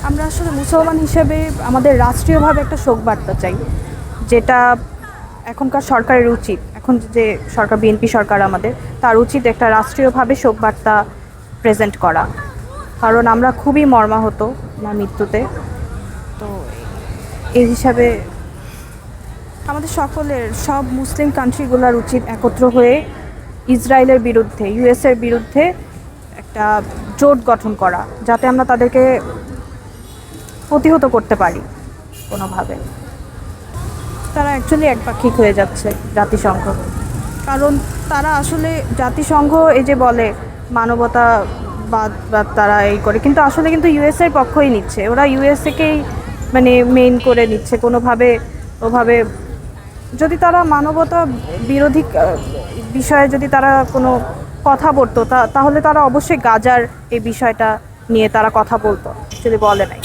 আমরা আসলে মুসলমান হিসেবে আমাদের রাষ্ট্রীয়ভাবে একটা শোক বার্তা চাই, যেটা এখনকার সরকারের উচিত। এখন যে সরকার, বিএনপি সরকার আমাদের, তার উচিত একটা রাষ্ট্রীয়ভাবে শোক বার্তা প্রেজেন্ট করা। কারণ আমরা খুবই মর্মাহত ওনার মৃত্যুতে। তো এই হিসাবে আমাদের সকলের, সব মুসলিম কান্ট্রিগুলোর উচিত একত্র হয়ে ইসরায়েলের বিরুদ্ধে, ইউএসের বিরুদ্ধে একটা জোট গঠন করা, যাতে আমরা তাদেরকে প্রতিহত করতে পারি কোনোভাবে। তারা অ্যাকচুয়ালি একপাক্ষিক হয়ে যাচ্ছে জাতিসংঘ। কারণ তারা আসলে জাতিসংঘ এই যে বলে মানবতাবাদ বা তারা এই করে, কিন্তু আসলে কিন্তু ইউএসএর পক্ষই নিচ্ছে। ওরা ইউএসএকেই মানে মেইন করে নিচ্ছে কোনোভাবে। ওভাবে যদি তারা মানবতা বিরোধী বিষয়ে যদি তারা কোনো কথা বলতো, তাহলে তারা অবশ্যই গাজার এই বিষয়টা নিয়ে তারা কথা বলতো, যদি বলে নাই।